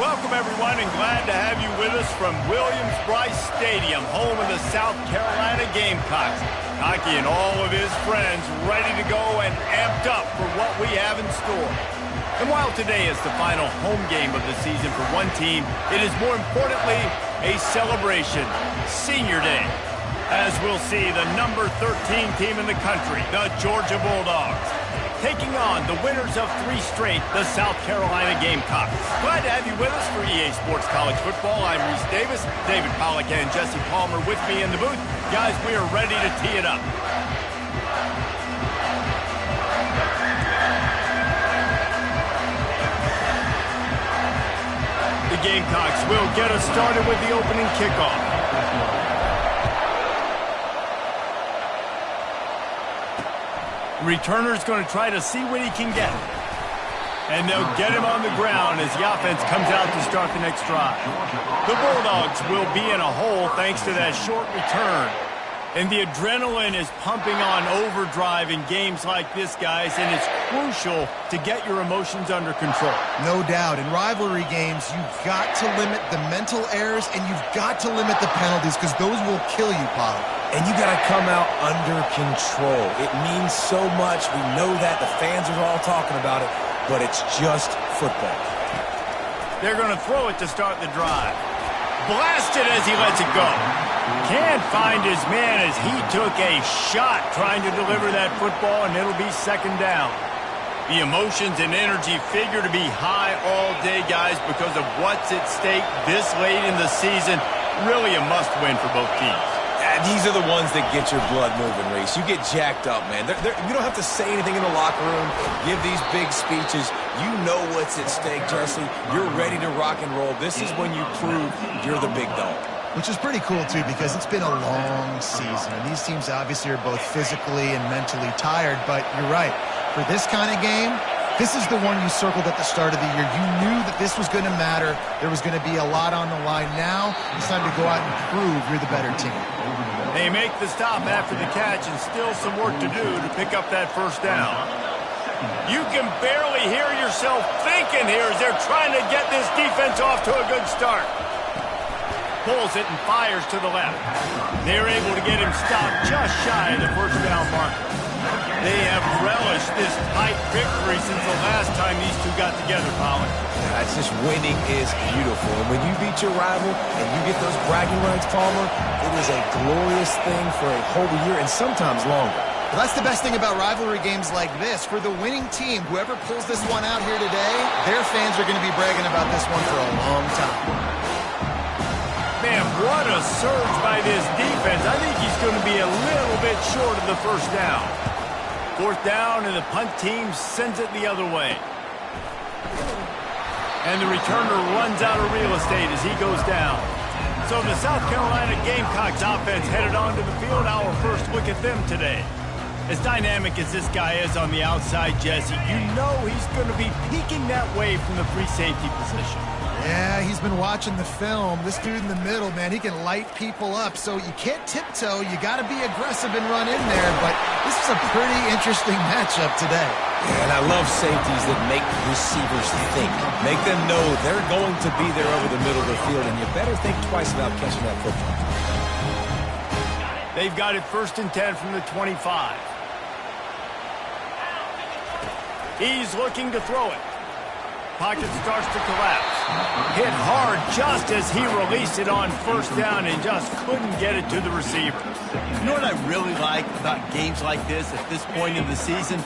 Welcome, everyone, and glad to have you with us from Williams-Brice Stadium, home of the South Carolina Gamecocks. Hockey and all of his friends ready to go and amped up for what we have in store. And while today is the final home game of the season for one team, it is more importantly a celebration, Senior Day, as we'll see the number 13 team in the country, the Georgia Bulldogs, taking on the winners of 3 straight, the South Carolina Gamecocks. Glad to have you with us for EA Sports College Football. I'm Reese Davis, David Pollack and Jesse Palmer with me in the booth. Guys, we are ready to tee it up. The Gamecocks will get us started with the opening kickoff. Returner's going to try to see what he can get. And they'll get him on the ground as the offense comes out to start the next drive. The Bulldogs will be in a hole thanks to that short return. And the adrenaline is pumping on overdrive in games like this, guys, and it's crucial to get your emotions under control. No doubt. In rivalry games, you've got to limit the mental errors and you've got to limit the penalties because those will kill you, Pollock. And you got to come out under control. It means so much. We know that. The fans are all talking about it, but it's just football. They're going to throw it to start the drive. Blasted as he lets it go. Can't find his man as he took a shot trying to deliver that football, and it'll be second down. The emotions and energy figure to be high all day, guys, because of what's at stake this late in the season. Really a must-win for both teams. These are the ones that get your blood moving, Reese. You get jacked up, man. You don't have to say anything in the locker room, give these big speeches. You know what's at stake, Jesse. You're ready to rock and roll. This is when you prove you're the big dog. Which is pretty cool, too, because it's been a long season. And these teams obviously are both physically and mentally tired, but you're right. For this kind of game, this is the one you circled at the start of the year. You knew that this was going to matter. There was going to be a lot on the line. Now it's time to go out and prove you're the better team. They make the stop after the catch and still some work to do to pick up that first down. You can barely hear yourself thinking here as they're trying to get this defense off to a good start. Pulls it and fires to the left. They're able to get him stopped just shy of the first down marker. They have relished this tight victory since the last time these two got together, Colin. That's just winning is beautiful. And when you beat your rival and you get those bragging rights, Palmer, it is a glorious thing for a whole year and sometimes longer. Well, that's the best thing about rivalry games like this. For the winning team, whoever pulls this one out here today, their fans are going to be bragging about this one for a long time. Man, what a surge by this defense. I think he's going to be a little bit short of the first down. Fourth down, and the punt team sends it the other way. And the returner runs out of real estate as he goes down. So the South Carolina Gamecocks offense headed onto the field. Our first look at them today. As dynamic as this guy is on the outside, Jesse, you know he's going to be peeking that way from the free safety position. Yeah, he's been watching the film. This dude in the middle, man, he can light people up. So you can't tiptoe. You got to be aggressive and run in there. But this is a pretty interesting matchup today. Yeah, and I love safeties that make receivers think. Make them know they're going to be there over the middle of the field, and you better think twice about catching that football. They've got it 1st and 10 from the 25. He's looking to throw it. Pocket starts to collapse. Hit hard just as he released it on first down and just couldn't get it to the receiver. You know what I really like about games like this at this point in the season?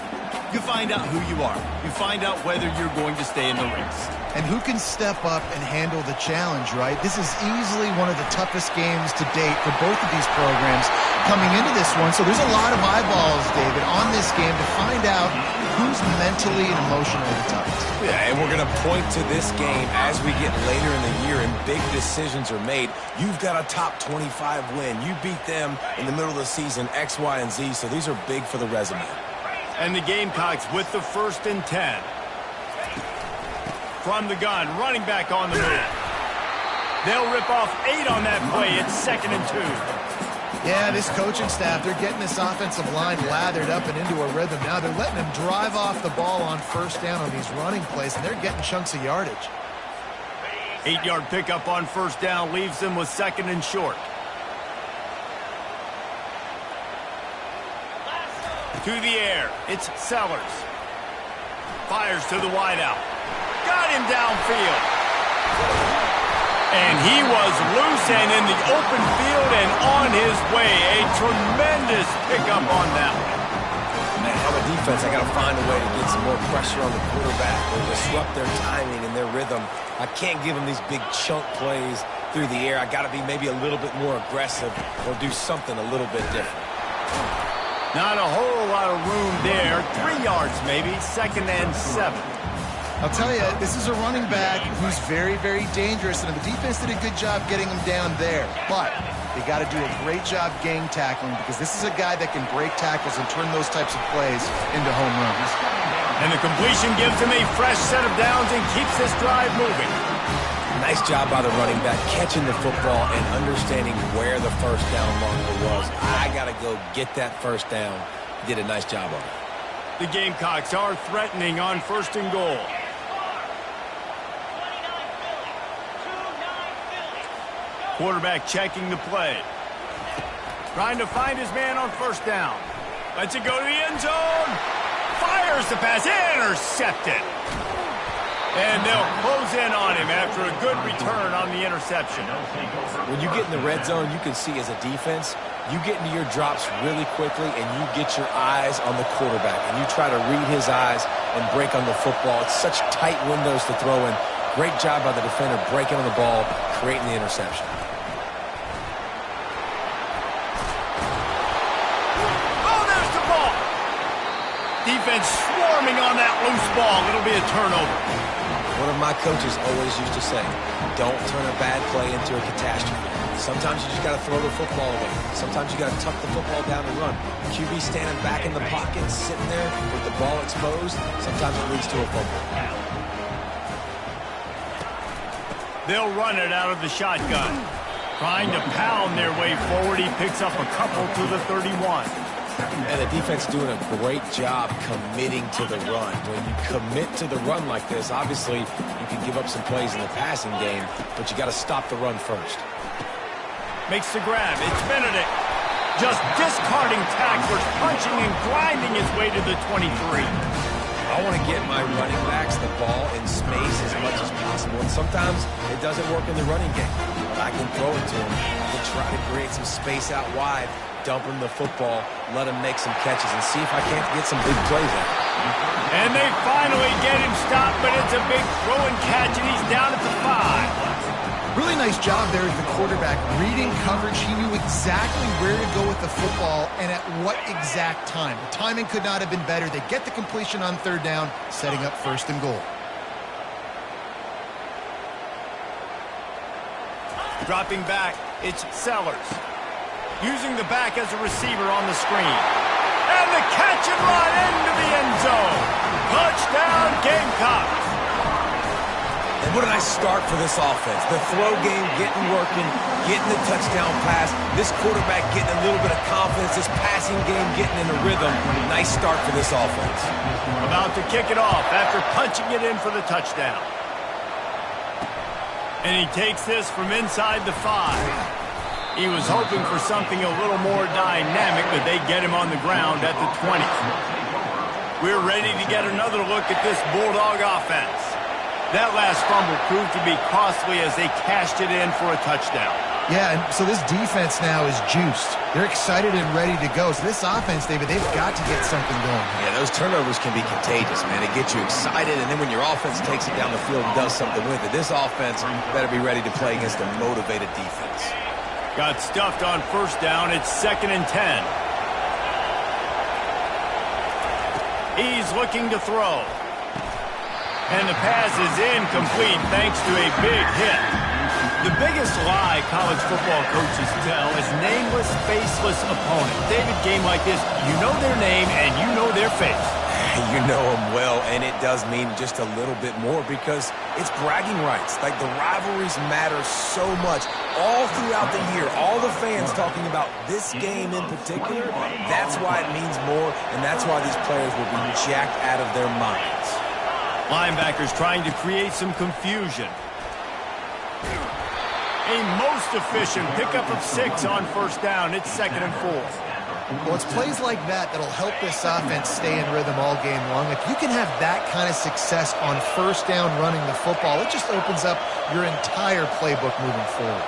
You find out who you are. You find out whether you're going to stay in the race. And who can step up and handle the challenge, right? This is easily one of the toughest games to date for both of these programs coming into this one. So there's a lot of eyeballs, David, on this game to find out who's mentally and emotionally the toughest. Yeah, and we're going to point to this game as we get later in the year and big decisions are made. You've got a top 25 win. You beat them in the middle of the season, X, Y, and Z, so these are big for the resume. And the Gamecocks with the 1st and 10. From the gun, running back on the move. They'll rip off 8 on that play. It's 2nd and 2. Yeah, this coaching staff, they're getting this offensive line lathered up and into a rhythm now. They're letting them drive off the ball on first down on these running plays, and they're getting chunks of yardage. 8-yard pickup on first down leaves them with 2nd and short. To the air, it's Sellers. Fires to the wideout. Got him downfield. And he was loose and in the open field and on his way. A tremendous pickup on that one. Man, on the defense, I got to find a way to get some more pressure on the quarterback or disrupt their timing and their rhythm. I can't give them these big chunk plays through the air. I got to be maybe a little bit more aggressive or do something a little bit different. Not a whole lot of room there. 3 yards maybe, 2nd and 7. I'll tell you, this is a running back who's very, very dangerous, and the defense did a good job getting him down there. But they got to do a great job gang tackling because this is a guy that can break tackles and turn those types of plays into home runs. And the completion gives him a fresh set of downs and keeps this drive moving. Nice job by the running back catching the football and understanding where the first down marker was. I got to go get that first down. He did a nice job of it. The Gamecocks are threatening on 1st and goal. Quarterback checking the play. Trying to find his man on 1st down. Lets it go to the end zone. Fires the pass. Intercepted. And they'll close in on him after a good return on the interception. When you get in the red zone, you can see as a defense, you get into your drops really quickly and you get your eyes on the quarterback. And you try to read his eyes and break on the football. It's such tight windows to throw in. Great job by the defender breaking on the ball, creating the interception. Defense swarming on that loose ball. It'll be a turnover. One of my coaches always used to say, don't turn a bad play into a catastrophe. Sometimes you just got to throw the football away. Sometimes you got to tuck the football down and run. QB standing back in the pocket, sitting there with the ball exposed. Sometimes it leads to a fumble. They'll run it out of the shotgun. Trying to pound their way forward. He picks up a couple to the 31. And the defense doing a great job committing to the run. When you commit to the run like this, obviously you can give up some plays in the passing game, but you got to stop the run first. Makes the grab. It's Benedict. Just discarding tacklers, punching and grinding his way to the 23. I want to get my running backs the ball in space as much as possible. And sometimes it doesn't work in the running game, but I can throw it to them. I can try to create some space out wide, dump him the football, let him make some catches, and see if I can't get some big plays out. And they finally get him stopped, but it's a big throw and catch, and he's down at the 5. Really nice job there as the quarterback. Reading coverage, he knew exactly where to go with the football and at what exact time. The timing could not have been better. They get the completion on 3rd down, setting up 1st and goal. Dropping back, it's Sellers. Using the back as a receiver on the screen. And the catch and run into the end zone. Touchdown, Gamecocks. And what a nice start for this offense. The throw game getting working, getting the touchdown pass. This quarterback getting a little bit of confidence. This passing game getting in a rhythm. Nice start for this offense. About to kick it off after punching it in for the touchdown. And he takes this from inside the 5. He was hoping for something a little more dynamic, but they get him on the ground at the 20. We're ready to get another look at this Bulldog offense. That last fumble proved to be costly as they cashed it in for a touchdown. Yeah, and so this defense now is juiced. They're excited and ready to go. So this offense, David, they've got to get something going. Yeah, those turnovers can be contagious, man. It gets you excited, and then when your offense takes it down the field and does something with it, this offense better be ready to play against a motivated defense. Got stuffed on 1st down. It's 2nd and 10. He's looking to throw. And the pass is incomplete thanks to a big hit. The biggest lie college football coaches tell is nameless, faceless opponent. David, game like this, you know their name and you know their face. You know them well, and it does mean just a little bit more because it's bragging rights. Like, the rivalries matter so much. All throughout the year, all the fans talking about this game in particular, that's why it means more, and that's why these players will be jacked out of their minds. Linebackers trying to create some confusion. A most efficient pickup of 6 on first down. It's 2nd and 4. Well, it's plays like that that'll help this offense stay in rhythm all game long. If you can have that kind of success on first down running the football, it just opens up your entire playbook moving forward.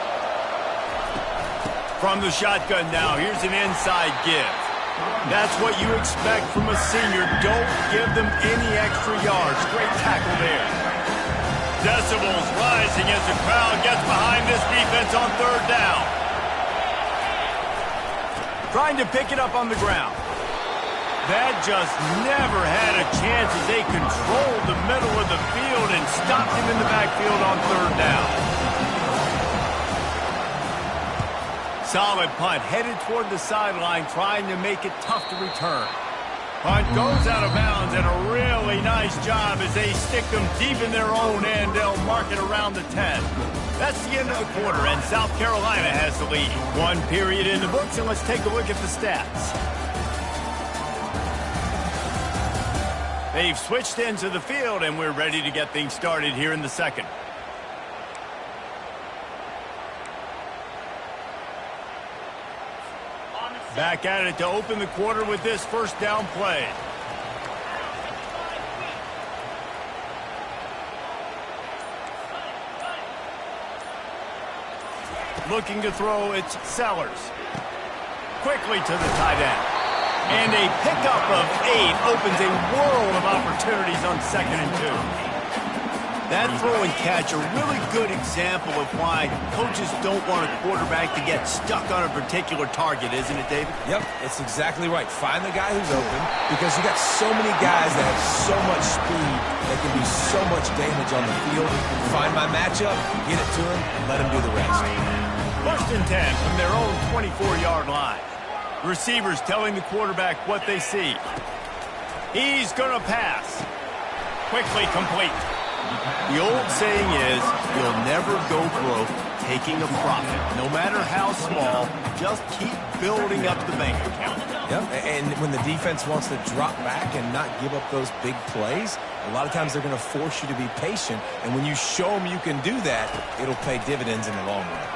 From the shotgun now, here's an inside give. That's what you expect from a senior. Don't give them any extra yards. Great tackle there. Decibels rising as the crowd gets behind this defense on 3rd down. Trying to pick it up on the ground. That just never had a chance as they controlled the middle of the field and stopped him in the backfield on 3rd down. Solid punt, headed toward the sideline, trying to make it tough to return. Punt goes out of bounds, and a really nice job as they stick them deep in their own end. They'll mark it around the 10. That's the end of the quarter, and South Carolina has the lead. 1 period in the books, and let's take a look at the stats. They've switched into the field, and we're ready to get things started here in the 2nd. Back at it to open the quarter with this first down play. Looking to throw, it's Sellers. Quickly to the tight end. And a pickup of 8 opens a world of opportunities on 2nd and 2. That throw and catch, a really good example of why coaches don't want a quarterback to get stuck on a particular target, isn't it, David? Yep, it's exactly right. Find the guy who's open, because you got so many guys that have so much speed that can do so much damage on the field. Find my matchup, get it to him, let him do the rest. 1st and 10 from their own 24-yard line. Receivers telling the quarterback what they see. He's going to pass. Quickly complete. The old saying is, you'll never go broke taking a profit. No matter how small, just keep building up the bank account. Yep, and when the defense wants to drop back and not give up those big plays, a lot of times they're going to force you to be patient. And when you show them you can do that, it'll pay dividends in the long run.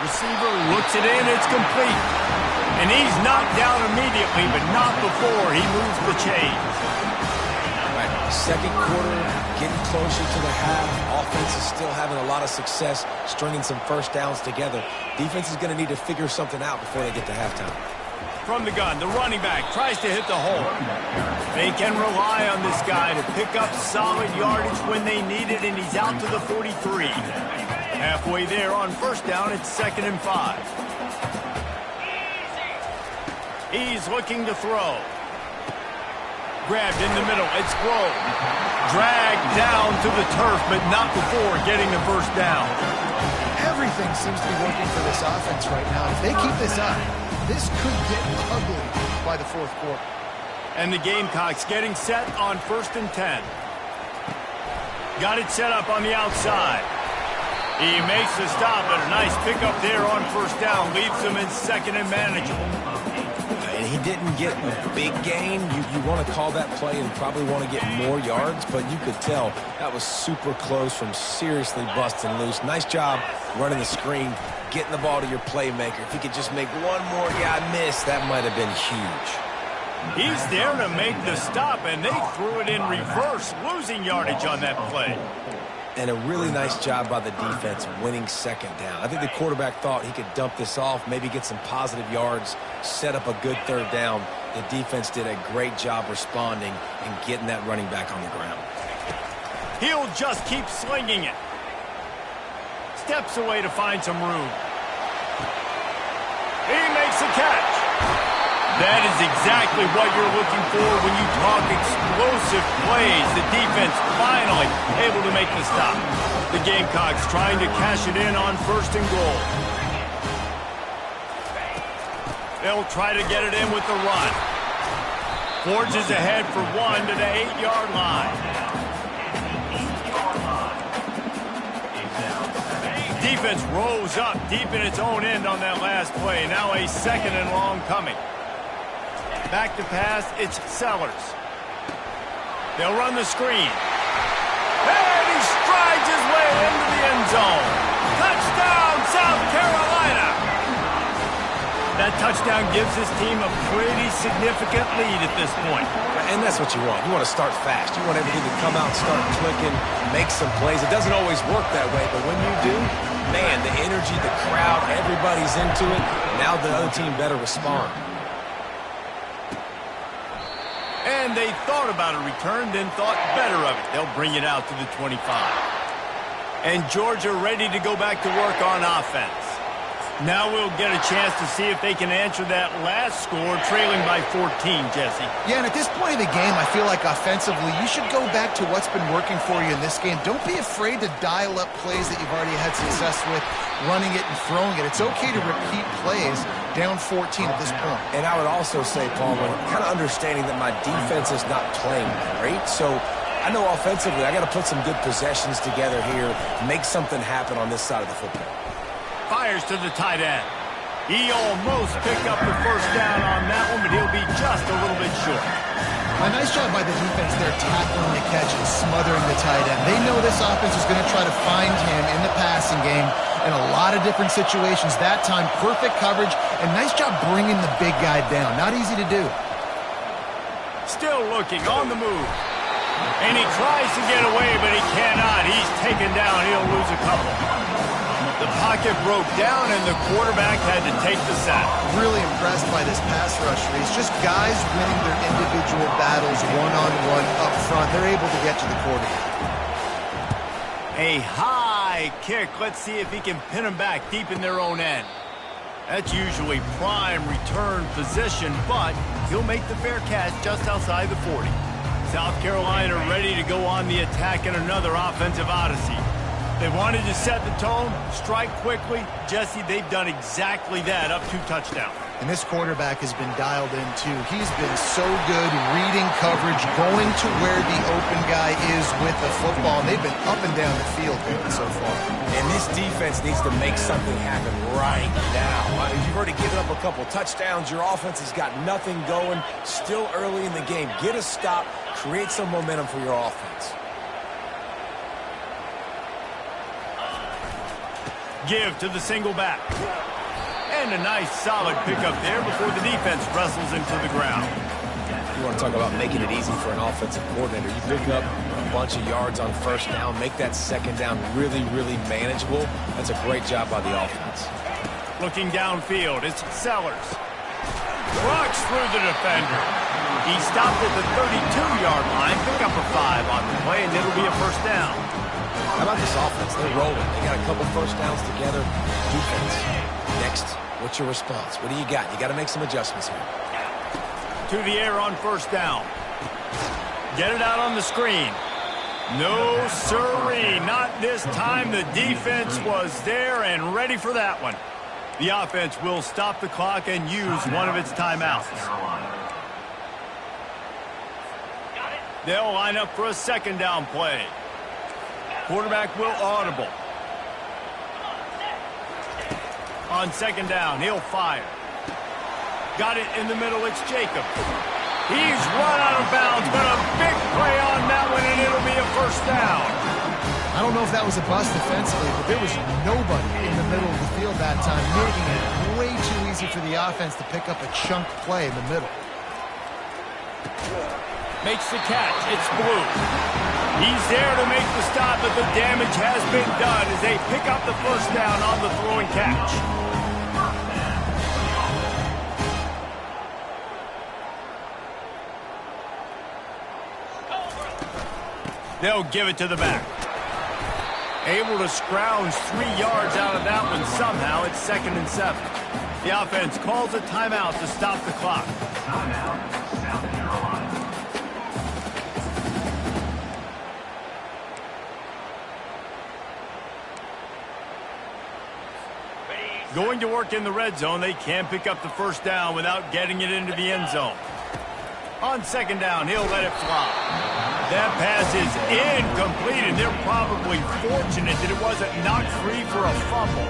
Receiver looks it in, it's complete. And he's knocked down immediately, but not before he moves the chains. 2nd quarter, getting closer to the half. Offense is still having a lot of success stringing some first downs together. Defense is going to need to figure something out before they get to halftime. From the gun, the running back tries to hit the hole. They can rely on this guy to pick up solid yardage when they need it, and he's out to the 43. Halfway there on first down, it's 2nd and 5. He's looking to throw. Grabbed in the middle, it's Gburg. Dragged down to the turf, but not before getting the first down. Everything seems to be working for this offense right now. If they keep this up, this could get ugly by the 4th quarter. And the Gamecocks getting set on 1st and 10. Got it set up on the outside. He makes the stop, but a nice pickup there on first down. Leaves them in 2nd and manageable. And he didn't get a big gain. You want to call that play and probably want to get more yards, but you could tell that was super close from seriously busting loose. Nice job running the screen, getting the ball to your playmaker. If he could just make one more guy miss, that might have been huge. He's there to make the stop, and they threw it in reverse, losing yardage on that play. And a really nice job by the defense winning 2nd down. I think the quarterback thought he could dump this off, maybe get some positive yards, set up a good 3rd down. The defense did a great job responding and getting that running back on the ground. He'll just keep slinging it. Steps away to find some room. He makes a catch. That is exactly what you're looking for when you talk explosive plays. The defense finally able to make the stop. The Gamecocks trying to cash it in on 1st and goal. They'll try to get it in with the run. Forges ahead for 1 to the 8-yard line. Defense rose up deep in its own end on that last play. Now a 2nd and long coming. Back to pass, it's Sellers. They'll run the screen. And he strides his way into the end zone. Touchdown, South Carolina! That touchdown gives his team a pretty significant lead at this point. And that's what you want. You want to start fast. You want everything to come out, start clicking, make some plays. It doesn't always work that way, but when you do, man, the energy, the crowd, everybody's into it. Now the other team better respond. And they thought about a return, then thought better of it. They'll bring it out to the 25. And Georgia ready to go back to work on offense. Now we'll get a chance to see if they can answer that last score, trailing by 14, Jesse. Yeah, and at this point of the game, I feel like offensively, you should go back to what's been working for you in this game. Don't be afraid to dial up plays that you've already had success with, running it and throwing it. It's okay to repeat plays down 14 at this point. And I would also say, Palmer, kind of understanding that my defense is not playing great, so I know offensively I got to put some good possessions together here, make something happen on this side of the football. Fires to the tight end. He almost picked up the first down on that one, but he'll be just a little bit short. A nice job by the defense there, tackling the catch and smothering the tight end. They know this offense is going to try to find him in the passing game in a lot of different situations. That time, perfect coverage, and nice job bringing the big guy down. Not easy to do. Still looking, on the move. And he tries to get away, but he cannot. He's taken down. He'll lose a couple. The pocket broke down, and the quarterback had to take the sack. Really impressed by this pass rush, Reese. Just guys winning their individual battles one-on-one up front. They're able to get to the quarterback. A high kick. Let's see if he can pin them back deep in their own end. That's usually prime return position, but he'll make the fair catch just outside the 40. South Carolina ready to go on the attack in another offensive odyssey. They wanted to set the tone, strike quickly. Jesse, they've done exactly that, up 2 touchdowns. And this quarterback has been dialed in, too. He's been so good reading coverage, going to where the open guy is with the football. And they've been up and down the field so far. And this defense needs to make something happen right now. You've already given up a couple touchdowns. Your offense has got nothing going. Still early in the game. Get a stop. Create some momentum for your offense. Give to the single back. And a nice solid pickup there before the defense wrestles into the ground. You want to talk about making it easy for an offensive coordinator. You pick up a bunch of yards on first down, make that second down really, really manageable. That's a great job by the offense. Looking downfield, it's Sellers. Trucks through the defender. He stopped at the 32-yard line. Pick up a 5 on the play, and it'll be a first down. How about this offense? They're rolling. They got a couple first downs together. Defense. Next, what's your response? What do you got? You got to make some adjustments here. To the air on first down. Get it out on the screen. No siree. Not this time. The defense was there and ready for that one. The offense will stop the clock and use one of its timeouts. They'll line up for a second down play. Quarterback will audible. On second down, he'll fire. Got it in the middle, it's Jacob. He's run out of bounds, but a big play on that one, and it'll be a first down. I don't know if that was a bust defensively, but there was nobody in the middle of the field that time, making it way too easy for the offense to pick up a chunk play in the middle. Makes the catch, it's Blue. He's there to make the stop, but the damage has been done as they pick up the first down on the throwing catch. They'll give it to the back. Able to scrounge 3 yards out of that one somehow. It's 2nd and 7. The offense calls a timeout to stop the clock. Timeout, South Carolina. Going to work in the red zone. They can't pick up the first down without getting it into the end zone. On second down, he'll let it fly. That pass is incomplete, and they're probably fortunate that it wasn't knocked free for a fumble.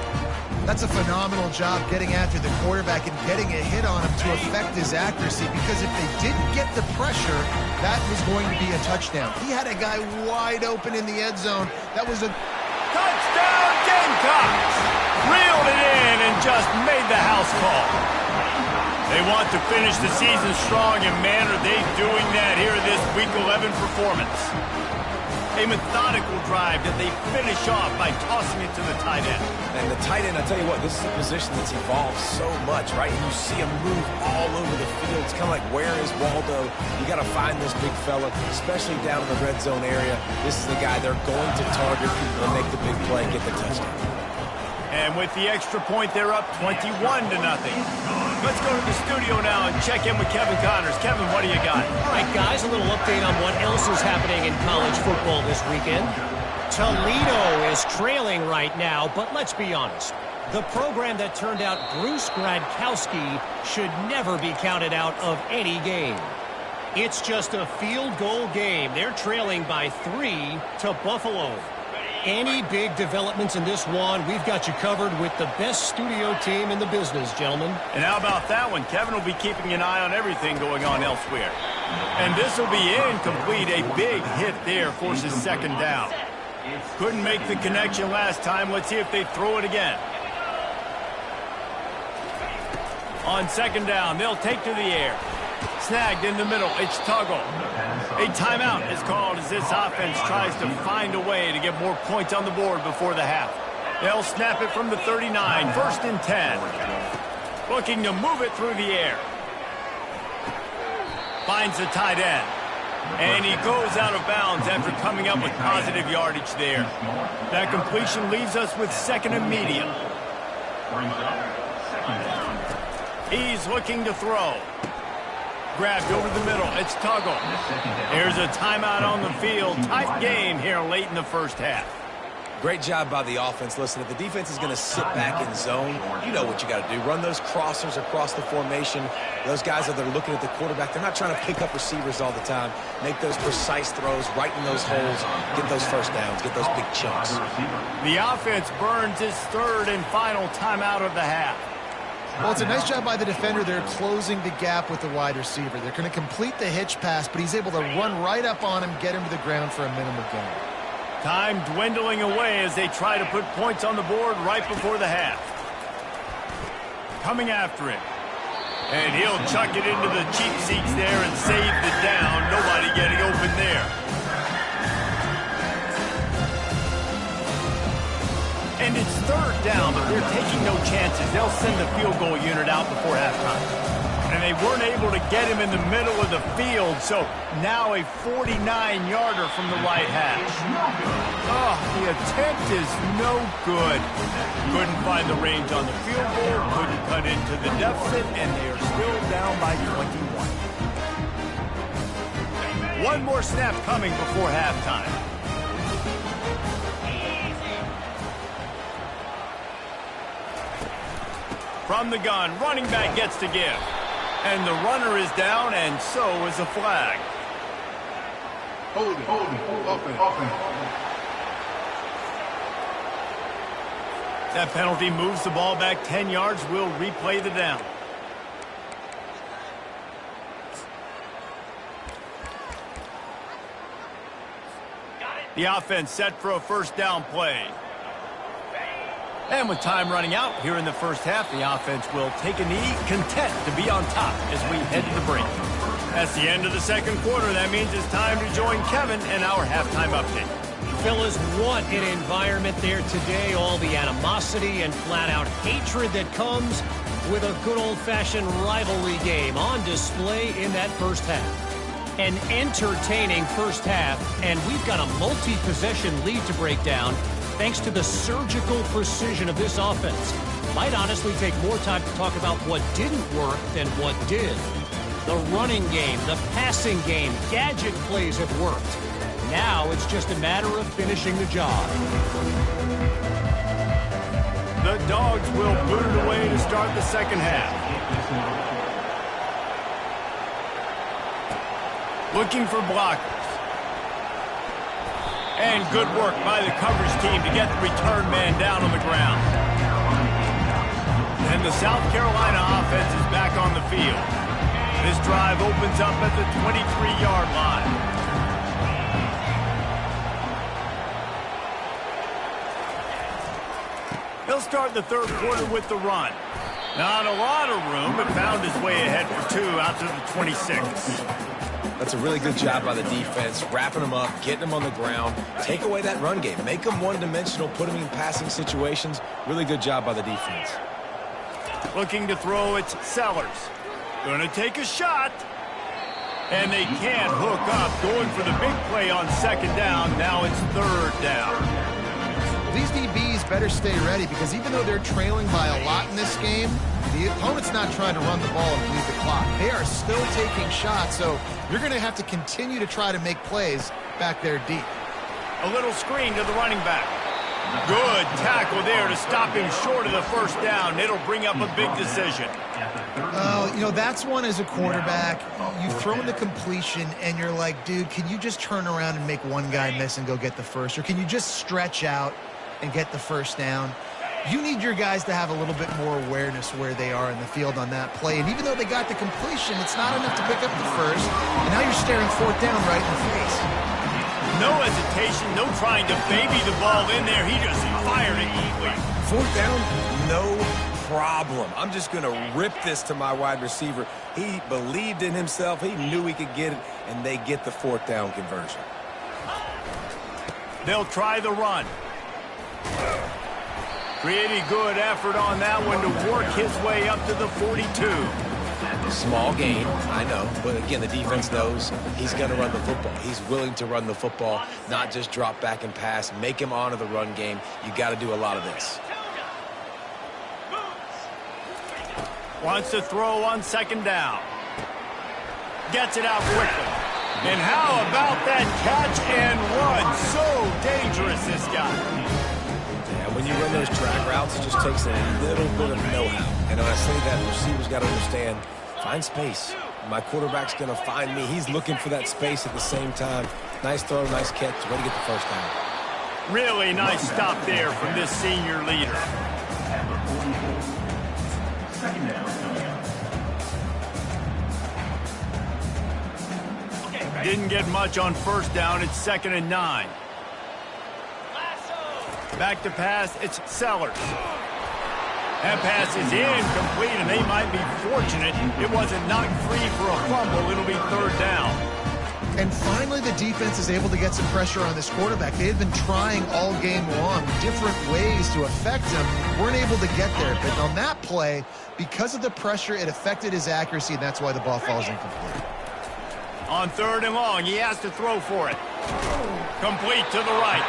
That's a phenomenal job getting after the quarterback and getting a hit on him to affect his accuracy, because if they didn't get the pressure, that was going to be a touchdown. He had a guy wide open in the end zone. That was a... Touchdown, Gamecocks! Reeled it in and just made the house call. They want to finish the season strong, and man, are they doing that here in this Week 11 performance. A methodical drive that they finish off by tossing it to the tight end. And the tight end, I tell you what, this is a position that's evolved so much, right? You see him move all over the field. It's kind of like, where is Waldo? You got to find this big fella, especially down in the red zone area. This is the guy they're going to target and make the big play, get the touchdown. And with the extra point, they're up 21-0. Let's go to the studio now and check in with Kevin Connors. Kevin, what do you got? All right, guys, a little update on what else is happening in college football this weekend. Toledo is trailing right now, but let's be honest. The program that turned out Bruce Gradkowski should never be counted out of any game. It's just a field goal game. They're trailing by 3 to Buffalo. Any big developments in this one, we've got you covered with the best studio team in the business, gentlemen. And how about that one? Kevin will be keeping an eye on everything going on elsewhere. And this will be incomplete. A big hit there forces second down. Couldn't make the connection last time. Let's see if they throw it again. On second down, they'll take to the air. Snagged in the middle. It's Tuggle. A timeout is called as this offense tries to find a way to get more points on the board before the half. They'll snap it from the 39. First and 10. Looking to move it through the air. Finds the tight end. And he goes out of bounds after coming up with positive yardage there. That completion leaves us with second and medium. He's looking to throw. Grabbed over the middle. It's Tuggle. There's a timeout on the field. Tight game here late in the first half. Great job by the offense. Listen, if the defense is going to sit back in zone, you know what you got to do. Run those crossers across the formation. Those guys that are looking at the quarterback, they're not trying to pick up receivers all the time. Make those precise throws right in those holes. Get those first downs. Get those big chunks. The offense burns its third and final timeout of the half. Well, it's a nice job by the defender. They're closing the gap with the wide receiver. They're going to complete the hitch pass, but he's able to run right up on him, get him to the ground for a minimal gain. Time dwindling away as they try to put points on the board right before the half. Coming after it. And he'll chuck it into the cheap seats there and save the down. Nobody getting open there. And it's third down, but they're taking no chances. They'll send the field goal unit out before halftime. And they weren't able to get him in the middle of the field, so now a 49-yarder from the right hash. Oh, the attempt is no good. Couldn't find the range on the field goal, couldn't cut into the deficit, and they are still down by 21. One more snap coming before halftime. From the gun, running back gets to give. And the runner is down, and so is a flag. Hold it, offense. That penalty moves the ball back 10 yards. We'll replay the down. The offense set for a first down play. And with time running out here in the first half, the offense will take a knee, content to be on top as we head to the break. That's the end of the second quarter. That means it's time to join Kevin in our halftime update. Fellas, what an environment there today. All the animosity and flat-out hatred that comes with a good old-fashioned rivalry game on display in that first half. An entertaining first half, and we've got a multi-possession lead to break down thanks to the surgical precision of this offense. Might honestly take more time to talk about what didn't work than what did. The running game, the passing game, gadget plays have worked. Now it's just a matter of finishing the job. The Dogs will boot it away to start the second half. Looking for blockers. And good work by the coverage team to get the return man down on the ground. And the South Carolina offense is back on the field. This drive opens up at the 23-yard line. He'll start the third quarter with the run. Not a lot of room, but found his way ahead for 2 out to the 26. That's a really good job by the defense, wrapping them up, getting them on the ground. Take away that run game. Make them one-dimensional, put them in passing situations. Really good job by the defense. Looking to throw, it's Sellers. Going to take a shot. And they can't hook up. Going for the big play on second down. Now it's third down. These DBs better stay ready because even though they're trailing by a lot in this game, the opponent's not trying to run the ball and bleed the clock. They are still taking shots, so you're going to have to continue to try to make plays back there deep. A little screen to the running back. Good tackle there to stop him short of the first down. It'll bring up a big decision. You know, that's one as a quarterback. You've thrown the completion, and you're like, dude, can you just turn around and make one guy miss and go get the first? Or can you just stretch out and get the first down? You need your guys to have a little bit more awareness where they are in the field on that play. And even though they got the completion, it's not enough to pick up the first. And now you're staring fourth down right in the face. No hesitation, no trying to baby the ball in there. He just fired it easily. Fourth down, no problem. I'm just going to rip this to my wide receiver. He believed in himself. He knew he could get it, and they get the fourth down conversion. They'll try the run. Pretty good effort on that one to work his way up to the 42. Small gain, I know, but again, the defense knows he's going to run the football. He's willing to run the football, not just drop back and pass, make him honor the run game. You got to do a lot of this. Wants to throw on second down. Gets it out quickly. And how about that catch and run? So dangerous, this guy. Yeah, when you run those track routes, it just takes a little bit of know-how. And when I say that, receivers got to understand, find space. My quarterback's going to find me. He's looking for that space at the same time. Nice throw, nice catch. Way to get the first down. Really nice stop there from this senior leader. Didn't get much on first down. It's 2nd and 9. Back to pass. It's Sellers. That pass is incomplete, and they might be fortunate it wasn't knocked free for a fumble. It'll be third down. And finally, the defense is able to get some pressure on this quarterback. They had been trying all game long different ways to affect him. Weren't able to get there. But on that play, because of the pressure, it affected his accuracy, and that's why the ball falls incomplete. On 3rd and long, he has to throw for it. Complete to the right.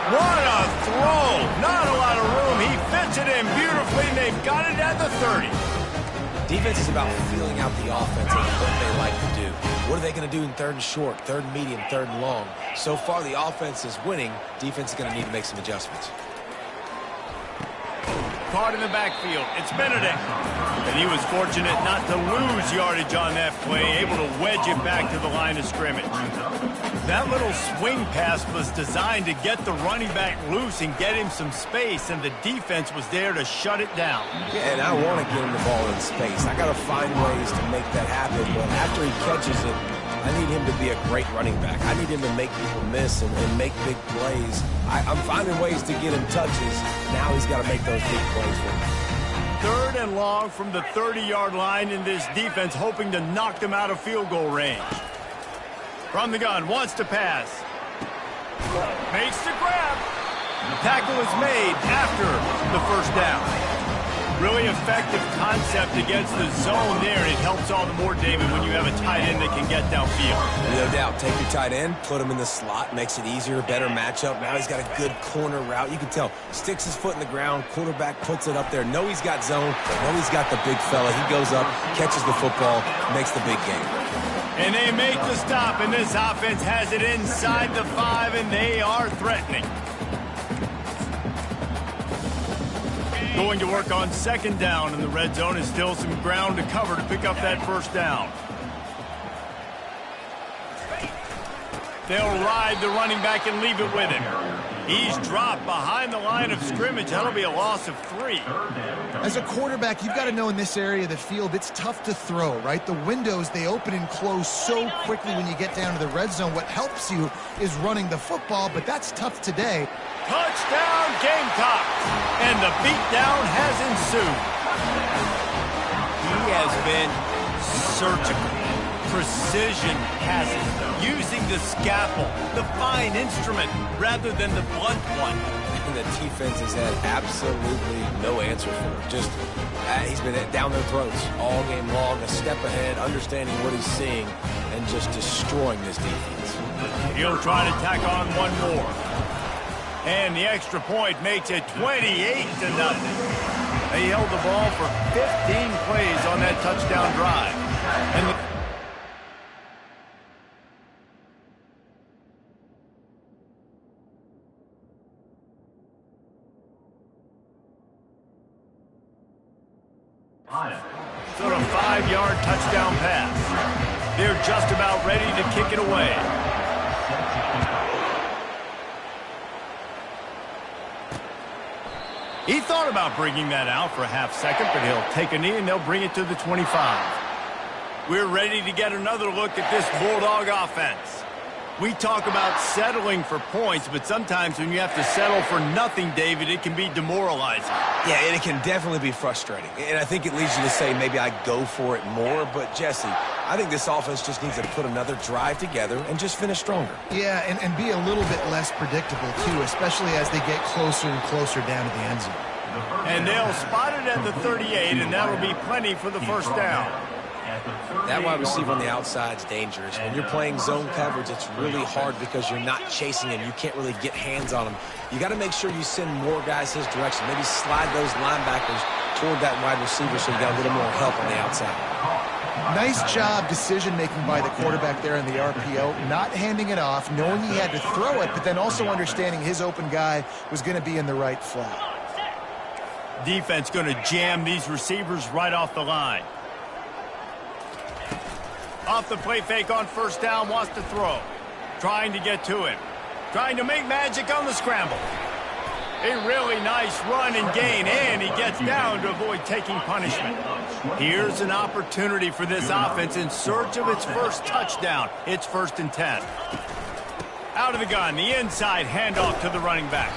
What a throw! Not a lot of room. He fits it in beautifully, and they've got it at the 30. Defense is about feeling out the offense and what they like to do. What are they going to do in 3rd and short, 3rd and medium, 3rd and long? So far, the offense is winning. Defense is going to need to make some adjustments. Caught in the backfield. It's Benedict. And he was fortunate not to lose yardage on that play, able to wedge it back to the line of scrimmage. That little swing pass was designed to get the running back loose and get him some space, and the defense was there to shut it down. Yeah, and I want to get him the ball in space. I got to find ways to make that happen, but after he catches it, I need him to be a great running back. I need him to make people miss and make big plays. I'm finding ways to get him touches. Now he's got to make those big plays for me. 3rd and long from the 30-yard line, in this defense hoping to knock them out of field goal range. From the gun, wants to pass. Makes the grab. The tackle is made after the first down. Really effective concept against the zone there. It helps all the more, David, when you have a tight end that can get downfield. No doubt. Take your tight end, put him in the slot, makes it easier, better matchup. Now he's got a good corner route. You can tell, sticks his foot in the ground, quarterback puts it up there. Know he's got zone, know he's got the big fella. He goes up, catches the football, makes the big game. And they make the stop, and this offense has it inside the 5, and they are threatening. Going to work on 2nd down in the red zone. Is still some ground to cover to pick up that first down. They'll ride the running back and leave it with him. He's dropped behind the line of scrimmage. That'll be a loss of 3. As a quarterback, you've got to know in this area of the field, it's tough to throw, right? The windows, they open and close so quickly when you get down to the red zone. What helps you is running the football, but that's tough today. Touchdown, Gamecocks! And the beatdown has ensued. He has been surgical. Precision passes, using the scalpel, the fine instrument, rather than the blunt one. And the defense has had absolutely no answer for it. Just, he's been down their throats all game long, a step ahead, understanding what he's seeing, and just destroying this defense. He'll try to tack on one more. And the extra point makes it 28-0. They held the ball for 15 plays on that touchdown drive. And sort of 5-yard touchdown pass. They're just about ready to kick it away. He thought about bringing that out for a half second, but he'll take a knee and they'll bring it to the 25. We're ready to get another look at this Bulldog offense. We talk about settling for points, but sometimes when you have to settle for nothing, David, it can be demoralizing. Yeah, and it can definitely be frustrating. And I think it leads you to say maybe I go for it more. But, Jesse, I think this offense just needs to put another drive together and just finish stronger. Yeah, and be a little bit less predictable, too, especially as they get closer and closer down to the end zone. And they'll spot it at the 38, and that'll be plenty for the first down. That wide receiver on the outside is dangerous. When you're playing zone coverage, it's really hard because you're not chasing him. You can't really get hands on him. You got to make sure you send more guys his direction. Maybe slide those linebackers toward that wide receiver so you got a little more help on the outside. Nice job decision-making by the quarterback there in the RPO, not handing it off, knowing he had to throw it, but then also understanding his open guy was going to be in the right flat. Defense going to jam these receivers right off the line. Off the play fake on first down, wants to throw. Trying to get to him. Trying to make magic on the scramble. A really nice run and gain, and he gets down to avoid taking punishment. Here's an opportunity for this offense in search of its first touchdown. It's 1st and 10. Out of the gun, the inside handoff to the running back.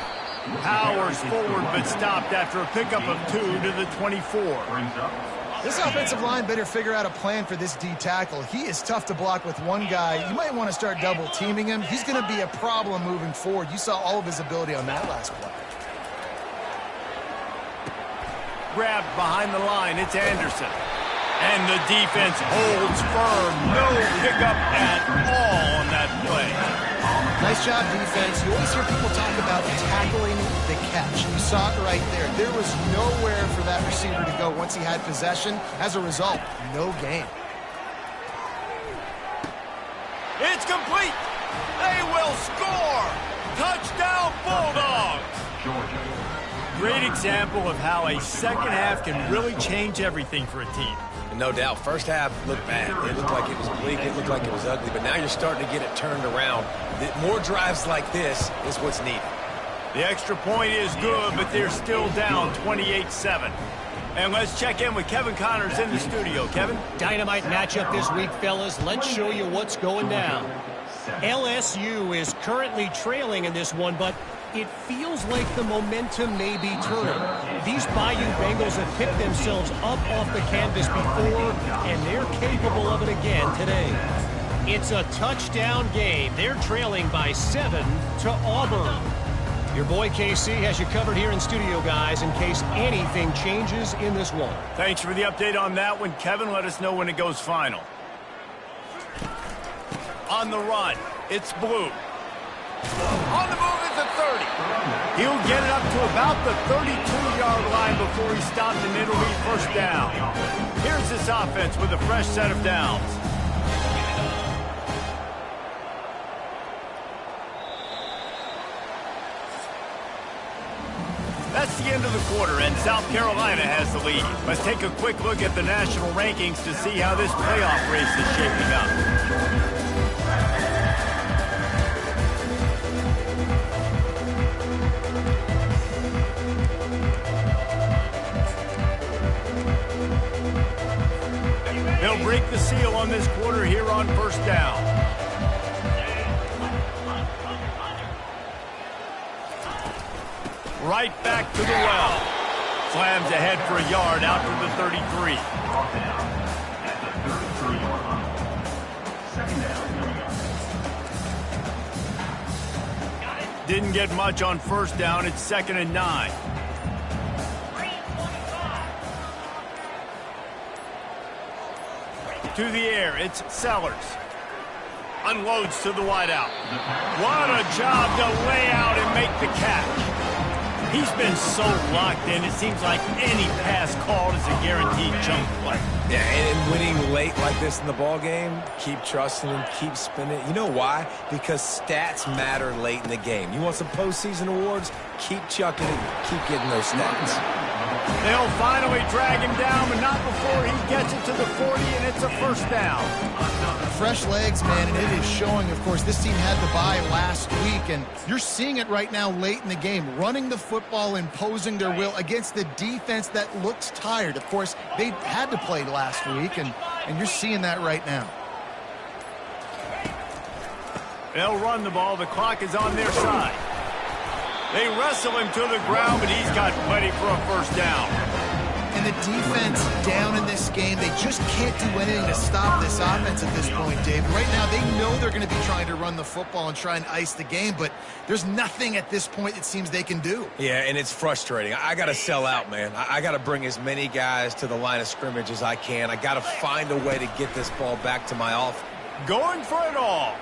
Powers forward but stopped after a pickup of 2 to the 24. This offensive line better figure out a plan for this D tackle. He is tough to block with one guy. You might want to start double teaming him. He's going to be a problem moving forward. You saw all of his ability on that last play. Grabbed behind the line, it's Anderson. And the defense holds firm. No pickup at all on that play. Nice job, defense. You always hear people talk about tackling the catch. You saw it right there. There was nowhere for that receiver to go once he had possession. As a result, no gain. It's complete. They will score. Touchdown, Bulldogs. Great example of how a second half can really change everything for a team. No doubt. First half looked bad. It looked like it was bleak. It looked like it was ugly. But now you're starting to get it turned around. More drives like this is what's needed. The extra point is good, but they're still down 28-7. And let's check in with Kevin Connors in the studio. Kevin? Dynamite matchup this week, fellas. Let's show you what's going down. LSU is currently trailing in this one, but it feels like the momentum may be turning. These Bayou Bengals have picked themselves up off the canvas before, and they're capable of it again today. It's a touchdown game. They're trailing by 7 to Auburn. Your boy KC has you covered here in studio, guys, in case anything changes in this one. Thanks for the update on that one, Kevin. Let us know when it goes final. On the run, it's Blue. On the move is the 30. He'll get it up to about the 32-yard line before he stopped, and it'll be first down. Here's this offense with a fresh set of downs. That's the end of the quarter, and South Carolina has the lead. Let's take a quick look at the national rankings to see how this playoff race is shaping up. right back to the well. Slams ahead for a yard out to the 33. Didn't get much on first down. It's 2nd and 9. To the air, it's Sellers. Unloads to the wideout. What a job to lay out and make the catch. He's been so locked in, it seems like any pass called is a guaranteed chunk play. Yeah, and winning late like this in the ball game, keep trusting him, keep spinning. You know why? Because stats matter late in the game. You want some postseason awards? Keep chucking it, keep getting those stats. They'll finally drag him down, but not before he gets it to the 40, and it's a first down. Fresh legs, man, and it is showing. Of course, this team had the bye last week, and you're seeing it right now late in the game, running the football, imposing their will against the defense that looks tired. Of course, they had to play last week, and you're seeing that right now. They'll run the ball. The clock is on their side. They wrestle him to the ground, but he's got plenty for a first down. And the defense down in this game, they just can't do anything to stop this offense at this point, Dave. Right now, they know they're going to be trying to run the football and try and ice the game, but there's nothing at this point it seems they can do. Yeah, and it's frustrating. I got to sell out, man. I got to bring as many guys to the line of scrimmage as I can. I got to find a way to get this ball back to my offense. Going for it all.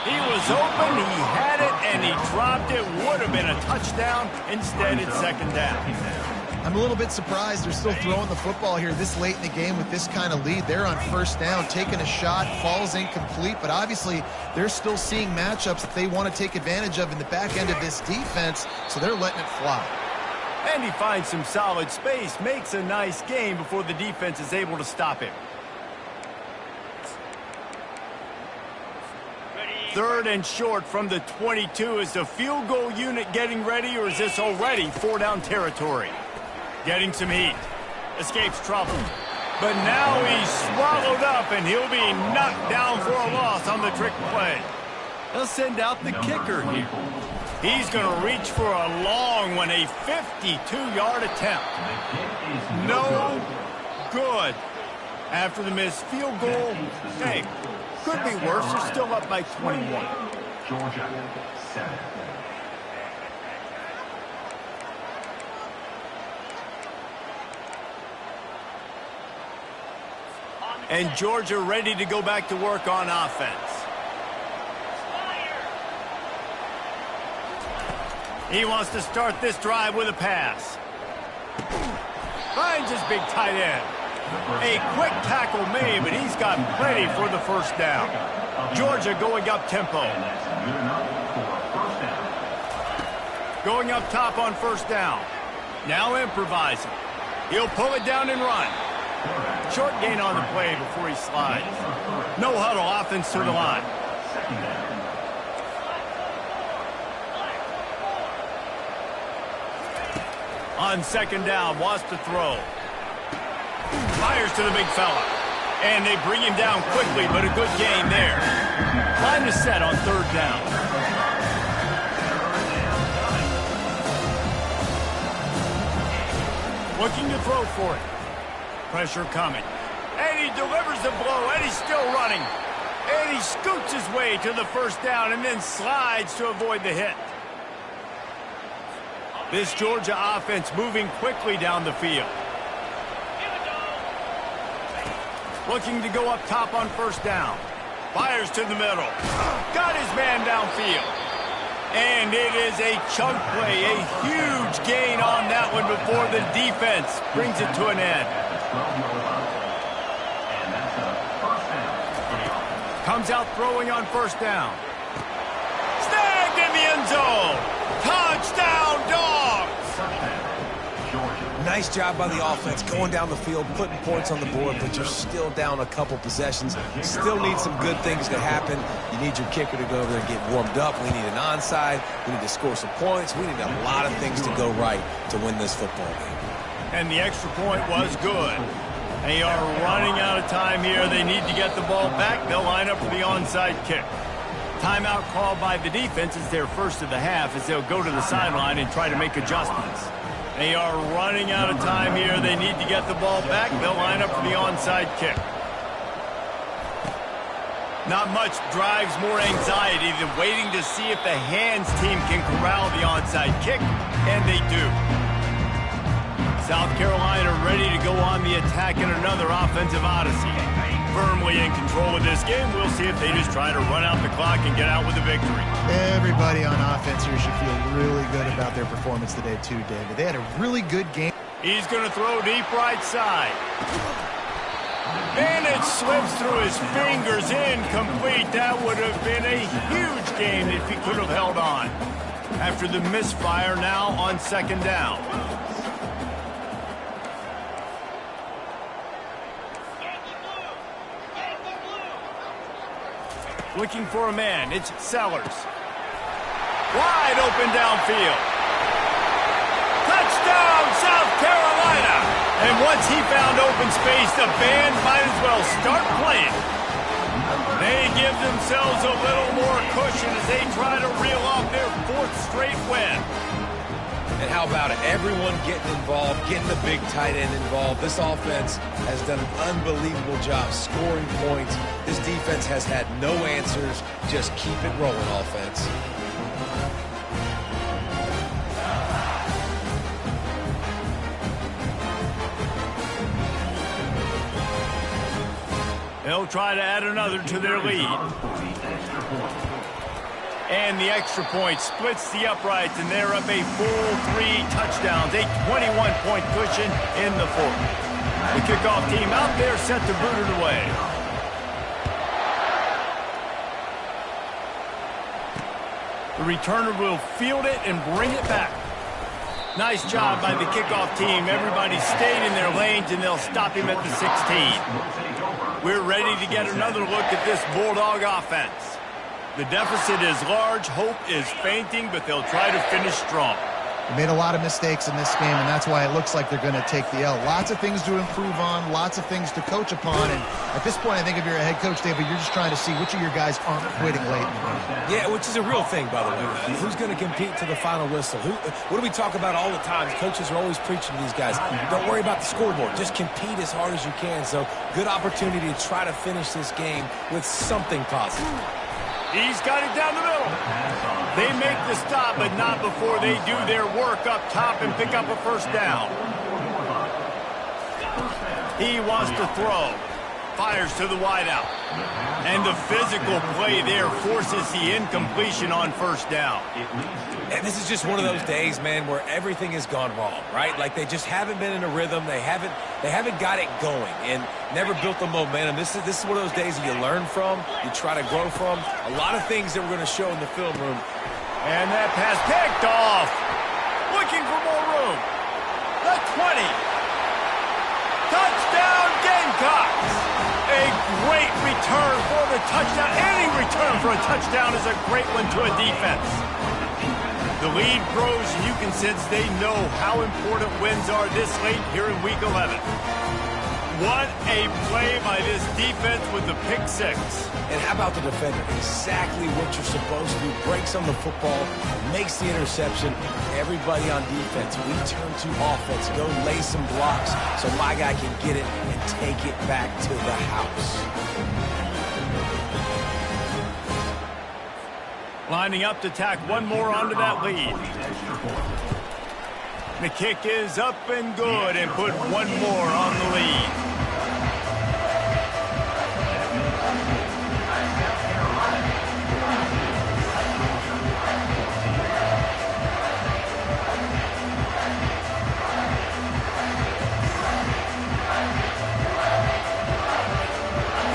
He was open, he had it, and he dropped it. Would have been a touchdown. Instead, it's 2nd down. I'm a little bit surprised they're still throwing the football here this late in the game with this kind of lead. They're on first down, taking a shot, falls incomplete, but obviously they're still seeing matchups that they want to take advantage of in the back end of this defense, so they're letting it fly. And he finds some solid space, makes a nice gain before the defense is able to stop him. 3rd and short from the 22. Is the field goal unit getting ready, or is this already 4-down territory? Getting some heat. Escapes trouble. But now he's swallowed up, and he'll be knocked down for a loss on the trick play. They'll send out the kicker here. He's going to reach for a long one, a 52-yard attempt. No good. After the missed field goal, hey, could be worse. They're still up by 21. Georgia, 7. And Georgia ready to go back to work on offense. He wants to start this drive with a pass. Finds his big tight end. A quick tackle made, but he's got plenty for the first down. Georgia going up tempo. Going up top on first down. Now improvising. He'll pull it down and run. Short gain on the play before he slides. No huddle, offense to the line. On 2nd down, wants to throw. Fires to the big fella. And they bring him down quickly, but a good gain there. Line is set on 3rd down. Looking to throw for it. Pressure coming. And he delivers the blow, and he's still running. And he scoots his way to the first down and then slides to avoid the hit. This Georgia offense moving quickly down the field. Looking to go up top on first down. Fires to the middle. Got his man downfield. And it is a chunk play, a huge gain on that one before the defense brings it to an end. Comes out throwing on first down. Snagged in the end zone. Touchdown, Dogs! Nice job by the offense going down the field, putting points on the board, but you're still down a couple possessions. Still need some good things to happen. You need your kicker to go over there and get warmed up. We need an onside. We need to score some points. We need a lot of things to go right to win this football game. And the extra point was good. They are running out of time here. They need to get the ball back. They'll line up for the onside kick. timeout called by the defense is their first of the half as they'll go to the sideline and try to make adjustments. They are running out of time here. They need to get the ball back. They'll line up for the onside kick. Not much drives more anxiety than waiting to see if the hands team can corral the onside kick, and they do. South Carolina ready to go on the attack in another offensive odyssey. Firmly in control of this game. We'll see if they just try to run out the clock and get out with a victory. Everybody on offense here should feel really good about their performance today too, David. They had a really good game. He's going to throw deep right side. And it slips through his fingers, incomplete. That would have been a huge game if he could have held on. After the misfire, now on second down. Looking for a man, it's Sellers. Wide open downfield. Touchdown, South Carolina! And once he found open space, the band might as well start playing. They give themselves a little more cushion as they try to reel off their fourth straight win. And how about it? Everyone getting involved, getting the big tight end involved. This offense has done an unbelievable job scoring points. This defense has had no answers. Just keep it rolling, offense. They'll try to add another to their lead. And the extra point splits the uprights, and they're up a full 3 touchdowns, a 21-point cushion in the fourth. The kickoff team out there set to boot it away. The returner will field it and bring it back. Nice job by the kickoff team. Everybody stayed in their lanes, and they'll stop him at the 16. We're ready to get another look at this Bulldog offense. The deficit is large, hope is fainting, but they'll try to finish strong. They made a lot of mistakes in this game, and that's why it looks like they're going to take the L. Lots of things to improve on, lots of things to coach upon, and at this point, I think if you're a head coach, David, you're just trying to see which of your guys aren't quitting late in the game. Yeah, which is a real thing, by the way. Who's going to compete to the final whistle? What do we talk about all the time? Coaches are always preaching to these guys. Don't worry about the scoreboard. Just compete as hard as you can. So, good opportunity to try to finish this game with something positive. He's got it down the middle. They make the stop, but not before they do their work up top and pick up a first down. He wants to throw. Fires to the wideout. And the physical play there forces the incompletion on first down. And this is just one of those days, man, where everything has gone wrong, right? Like they just haven't been in a rhythm. They haven't got it going and never built the momentum. This is one of those days that you learn from, you try to grow from. A lot of things that we're going to show in the film room. And that pass picked off. Looking for more room. The 20. Touchdown, Gamecocks. A great return for the touchdown. Any return for a touchdown is a great one to a defense. The lead grows, and you can sense they know how important wins are this late here in Week 11. What a play by this defense with the pick six. And how about the defender? Exactly what you're supposed to do. Breaks on the football, makes the interception. Everybody on defense, we turn to offense. Go lay some blocks so my guy can get it and take it back to the house. Lining up to tack one more onto that lead. The kick is up and good and put one more on the lead.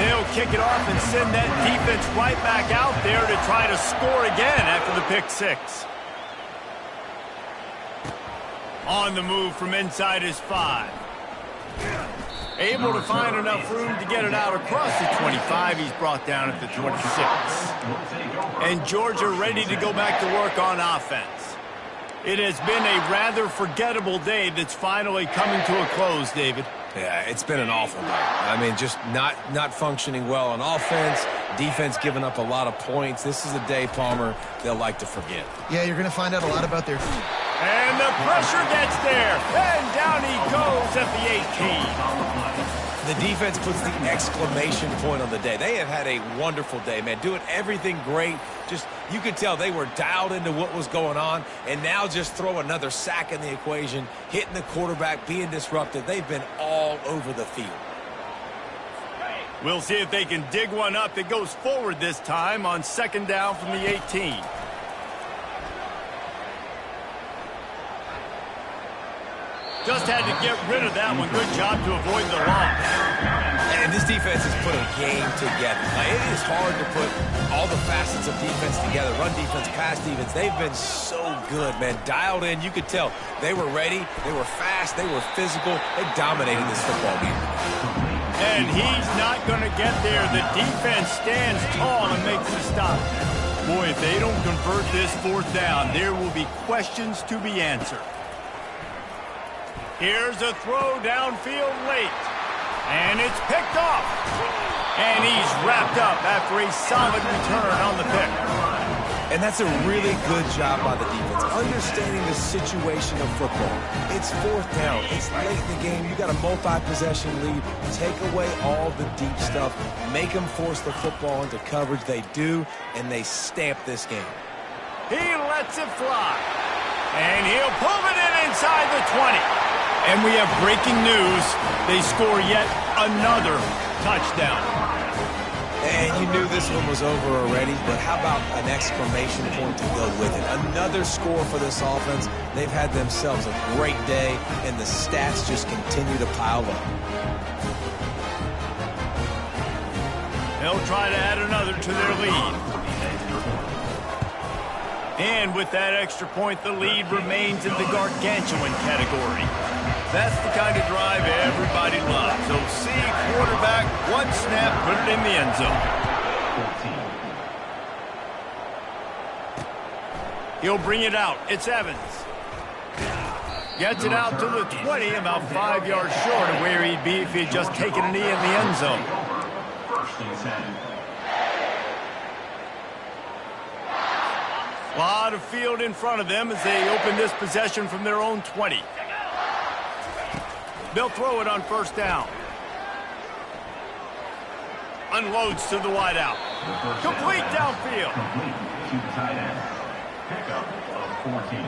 They'll kick it off and send that defense right back out there to try to score again after the pick six. On the move from inside his 5. Able to find enough room to get it out across the 25. He's brought down at the 26. And Georgia ready to go back to work on offense. It has been a rather forgettable day that's finally coming to a close, David. Yeah, it's been an awful night. I mean, just not functioning well on offense, Defense giving up a lot of points. This is a day, Palmer, they'll like to forget. Yeah, you're going to find out a lot about their... And the pressure gets there. And down he goes at the 18. The defense puts the exclamation point on the day. They have had a wonderful day, man. Doing everything great. Just, you could tell they were dialed into what was going on. And now just throw another sack in the equation, hitting the quarterback, being disruptive. They've been all over the field. We'll see if they can dig one up. It goes forward this time on second down from the 18. Just had to get rid of that one. Good job to avoid the loss. And this defense has put a game together. Now, it is hard to put all the facets of defense together. Run defense, pass defense. They've been so good, man. Dialed in. You could tell they were ready. They were fast. They were physical. They dominated this football game. And he's not going to get there. The defense stands tall and makes the stop. Boy, if they don't convert this fourth down, there will be questions to be answered. Here's a throw downfield late. And it's picked off. And he's wrapped up after a solid return on the pick. And that's a really good job by the defense, understanding the situation of football. It's fourth down. It's late in the game. You got a multi-possession lead. Take away all the deep stuff. Make them force the football into coverage. They do, and they stamp this game. He lets it fly. And he'll pull it in inside the 20. And we have breaking news. They score yet another touchdown. And you knew this one was over already, but how about an exclamation point to go with it? Another score for this offense. They've had themselves a great day, and the stats just continue to pile up. They'll try to add another to their lead. And with that extra point, the lead remains in the gargantuan category. That's the kind of drive everybody loves. So see quarterback, one snap, put it in the end zone. He'll bring it out. It's Evans. Gets it out to the 20, about 5 yards short of where he'd be if he'd just taken a knee in the end zone. A lot of field in front of them as they open this possession from their own 20. They'll throw it on first down. Unloads to the wideout. Complete downfield. Complete to the tight end. Pickup of 14.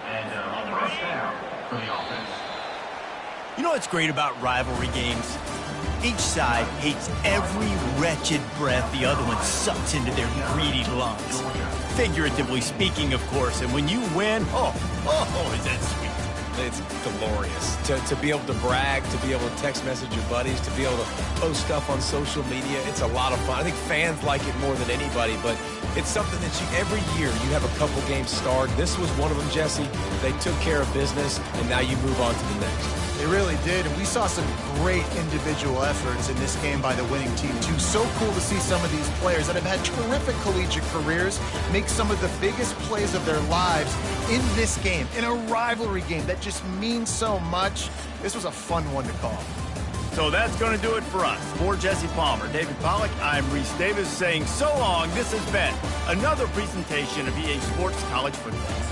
And on the first down for the offense. You know what's great about rivalry games? Each side hates every wretched breath the other one sucks into their greedy lungs. Figuratively speaking, of course. And when you win, oh, is that sweet. It's glorious to be able to brag, to be able to text message your buddies, to be able to post stuff on social media. It's a lot of fun. I think fans like it more than anybody, but it's something that every year you have a couple games starred. This was one of them, Jesse. They took care of business, and now you move on to the next. They really did, and we saw some great individual efforts in this game by the winning team, too. So cool to see some of these players that have had terrific collegiate careers make some of the biggest plays of their lives in this game, in a rivalry game that just means so much. This was a fun one to call. So that's going to do it for us. For Jesse Palmer, David Pollack, I'm Reese Davis saying so long. This has been another presentation of EA Sports College Football.